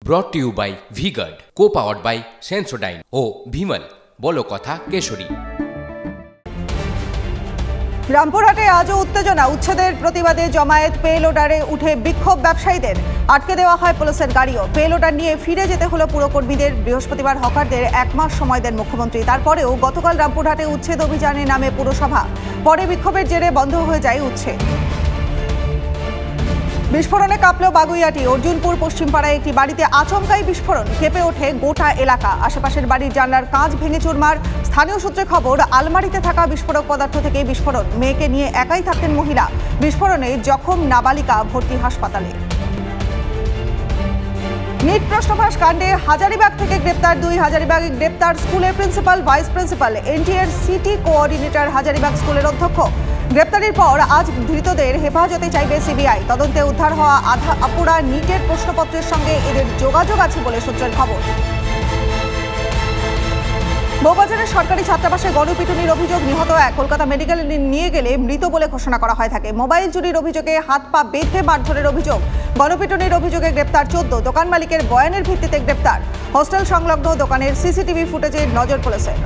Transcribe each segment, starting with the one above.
ব্রট to you by V-Guard, co-powered by Sensodyne ও ভিমল। বলো কথা কেশরী। রামপুরহাটে আজও উত্তেজনা। উচ্ছেদের প্রতিবাদে জমায়েত, পেলোডারে উঠে বিক্ষোভ ব্যবসায়ীদের। আটকে দেওয়া হয় পুলিশের গাড়িও। পেলোডার নিয়ে ফিরে যেতে হলো পুরকর্মীদের। বৃহস্পতিবার হকারদের 1 মাস সময় দেন মুখ্যমন্ত্রী। তারপরেও গতকাল রামপুরহাটে উচ্ছেদ অভিযানে নামে পুরসভা। পরে বিক্ষোভের জেরে বন্ধ হয়ে যায় উচ্ছেদ। বিস্ফোরণে কাঁপল বাগুইয়াটি। অর্জুনপুর পশ্চিমপাড়ায় একটি বাড়িতে আচমকাই বিস্ফোরণ। কেঁপে ওঠে গোটা এলাকা। আশেপাশের বাড়ির জানলার কাঁচ ভেঙে চুরমার। স্থানীয় সূত্রে খবর, আলমারিতে থাকা বিস্ফোরক পদার্থ থেকেই বিস্ফোরণ। মেয়েকে নিয়ে একাই থাকতেন মহিলা। বিস্ফোরণে জখম নাবালিকা, ভর্তি হাসপাতালে। নিট প্রশ্নফাঁস কাণ্ডে হাজারিবাগ থেকে গ্রেপ্তার 2। হাজারিবাগে গ্রেপ্তার স্কুলের প্রিন্সিপাল, ভাইস প্রিন্সিপাল, এনটিএর সিটি কোঅর্ডিনেটর, হাজারিবাগ স্কুলের অধ্যক্ষ। গ্রেপ্তারির পর আজ ধৃতদের হেফাজতে চাইবে সিবিআই। তদন্তে উদ্ধার হওয়া আধা আপুরা নিটের প্রশ্নপত্রের সঙ্গে এদের যোগাযোগ আছে বলে সূত্রের খবর। বউবাজারের সরকারি ছাত্রাবাসে গণপিটুনির অভিযোগ। নিহত এক। কলকাতা মেডিকেলে নিয়ে গেলে মৃত বলে ঘোষণা করা হয় থাকে। মোবাইল চুরির অভিযোগে হাত পা বেঁধে মারধরের অভিযোগ। গণপিটুনির অভিযোগে গ্রেপ্তার 14। দোকান মালিকের বয়ানের ভিত্তিতে গ্রেপ্তার। হোস্টেল সংলগ্ন দোকানের সিসিটিভি ফুটেজে নজর পুলিশের।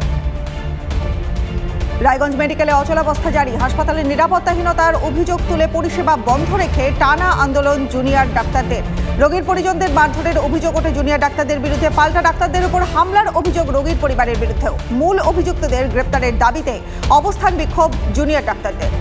রায়গঞ্জ মেডিকেলে অচলাবস্থা জারি। হাসপাতালের নিরাপত্তাহীনতার অভিযোগ তুলে পরিষেবা বন্ধ রেখে টানা আন্দোলন জুনিয়র ডাক্তারদের। রোগীর পরিজনদের মারধরের অভিযোগ ওঠে জুনিয়র ডাক্তারদের বিরুদ্ধে। পাল্টা ডাক্তারদের উপর হামলার অভিযোগ রোগীর পরিবারের বিরুদ্ধেও। মূল অভিযুক্তদের গ্রেপ্তারের দাবিতে অবস্থান বিক্ষোভ জুনিয়র ডাক্তারদের।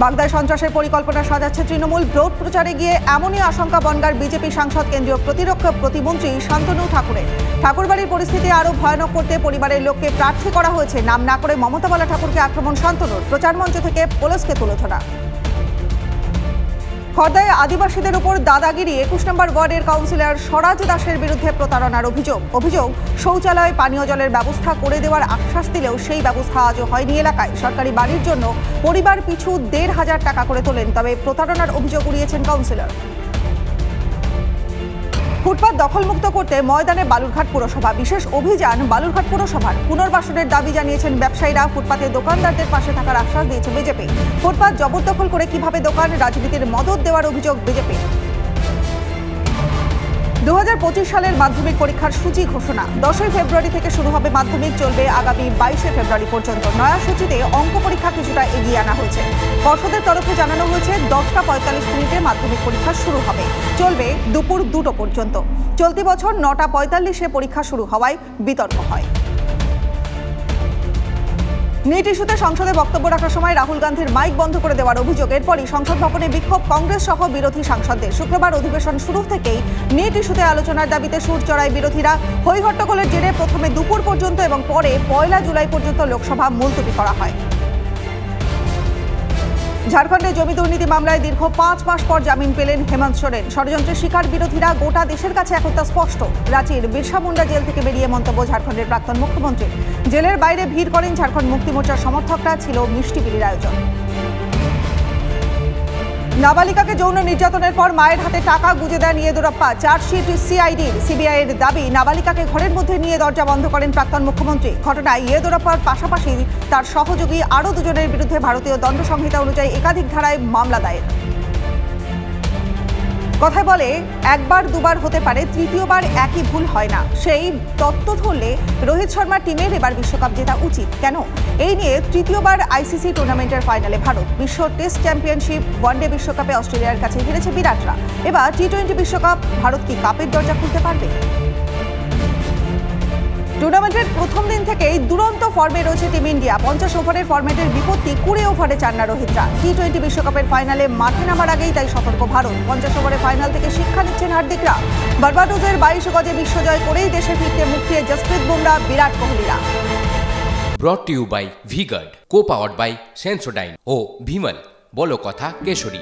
বাগদায় সন্ত্রাসের পরিকল্পনা সাজাচ্ছে তৃণমূল। ভোট প্রচারে গিয়ে এমনই আশঙ্কা বনগাঁর বিজেপি সাংসদ, কেন্দ্রীয় প্রতিরক্ষা প্রতিমন্ত্রী শান্তনু ঠাকুরের। ঠাকুরবাড়ির পরিস্থিতি আরও ভয়ানক করতে পরিবারের লোককে প্রার্থী করা হয়েছে। নাম না করে মমতা বালা ঠাকুরকে আক্রমণ শান্তনুর। প্রচার মঞ্চ থেকে পুলিশকে তুলে ধরা। খর্দায় আদিবাসীদের উপর দাদাগিরি। 21 নম্বর ওয়ার্ডের কাউন্সিলর স্বরাজ দাসের বিরুদ্ধে প্রতারণার অভিযোগ। শৌচালয়, পানীয় জলের ব্যবস্থা করে দেওয়ার আশ্বাস দিলেও সেই ব্যবস্থা আজও হয়নি এলাকায়। সরকারি বাড়ির জন্য পরিবার পিছু 1,500 টাকা করে তোলেন, তবে প্রতারণার অভিযোগ উড়িয়েছেন কাউন্সিলর। ফুটপাত দখলমুক্ত করতে ময়দানে বালুরঘাট পুরসভা। বিশেষ অভিযান বালুরঘাট পুরসভার। পুনর্বাসনের দাবি জানিয়েছেন ব্যবসায়ীরা। ফুটপাতে দোকানদারদের পাশে থাকার আশ্বাস দিয়েছে বিজেপি। ফুটপাত জবরদখল করে কিভাবে দোকান, রাজনীতির মদত দেওয়ার অভিযোগ বিজেপি। 2025 সালের মাধ্যমিক পরীক্ষার সূচি ঘোষণা। 10ই ফেব্রুয়ারি থেকে শুরু হবে মাধ্যমিক, চলবে আগামী 22শে ফেব্রুয়ারি পর্যন্ত। নয়া সূচিতে অঙ্ক পরীক্ষা কিছুটা এগিয়ে আনা হয়েছে। পর্ষদের তরফে জানানো হয়েছে 10টা 45 মিনিটে মাধ্যমিক পরীক্ষা শুরু হবে, চলবে দুপুর 2টো পর্যন্ত। চলতি বছর 9টা 45-এ পরীক্ষা শুরু হওয়ায় বিতর্ক হয়। নিট ইস্যুতে সংসদে বক্তব্য রাখার সময় রাহুল গান্ধীর মাইক বন্ধ করে দেওয়ার অভিযোগ। এরপরই সংসদ ভবনে বিক্ষোভ কংগ্রেস সহ বিরোধী সাংসদদের। শুক্রবার অধিবেশন শুরু থেকেই নিট ইস্যুতে আলোচনার দাবিতে সুর চড়ায় বিরোধীরা। হইহট্টগোলের জেরে প্রথমে দুপুর পর্যন্ত এবং পরে 1 জুলাই পর্যন্ত লোকসভা মুলতবি করা হয়। ঝাড়খণ্ডে জমি দুর্নীতি মামলায় দীর্ঘ 5 মাস পর জামিন পেলেন হেমন্ত সোরেন। ষড়যন্ত্রের শিকার বিরোধীরা। গোটা দেশের কাছে একথা স্পষ্ট। রাঁচির বিরসা মুন্ডা জেল থেকে বেরিয়ে মন্তব্য ঝাড়খণ্ডের প্রাক্তন মুখ্যমন্ত্রী। জেলের বাইরে ভিড় করেন ঝাড়খণ্ড মুক্তি মোর্চার সমর্থকরা। ছিল মিষ্টি বিলির আয়োজন। নাবালিকাকে যৌন নির্যাতনের পর মায়ের হাতে টাকা গুঁজে দেন ইয়েদুরাপ্পা। চার্জশিট সিআইডির। সিবিআইয়ের দাবি, নাবালিকাকে ঘরের মধ্যে নিয়ে দরজা বন্ধ করেন প্রাক্তন মুখ্যমন্ত্রী। ঘটনায় ইয়েদুরাপ্পার পাশাপাশি তার সহযোগী আরও 2 জনের বিরুদ্ধে ভারতীয় দণ্ড সংহিতা অনুযায়ী একাধিক ধারায় মামলা দায়ের। কথায় বলে, একবার দুবার হতে পারে, তৃতীয়বার একই ভুল হয় না। সেই তত্ত্ব ধরলে রোহিত শর্মার টিমের এবার বিশ্বকাপ জেতা উচিত। কেন? এই নিয়ে তৃতীয়বার আইসিসি টুর্নামেন্টের ফাইনালে ভারত। বিশ্ব টেস্ট চ্যাম্পিয়নশিপ, ওয়ানডে বিশ্বকাপে অস্ট্রেলিয়ার কাছে হেরেছে বিরাটরা। এবার টি-20 বিশ্বকাপ। ভারত কি কাপের দরজা খুলতে পারবে? টুর্নামেন্টের প্রথম দিন থেকেই দুরন্ত ফর্মে রয়েছে টিম ইন্ডিয়া। 50 ওভারের ফরম্যাটের বিপত্তি 20 ওভারে চান না রোহিতরা। টি-20 বিশ্বকাপের ফাইনালে মাঠে নামার আগেই তাই সতর্ক ভারত। 50 ওভারের ফাইনাল থেকে শিক্ষা নিচ্ছেন হার্দিকরা। বার্বাডোসের 22 গজে বিশ্বজয় করেই দেশে ফিরতে মুখিয়ে জসপ্রীত বুমরা, বিরাট কোহলিরা। Brought to you by V-Guard, co-powered by Sensodyne ও ভিমল। বলো কথা কেশরী।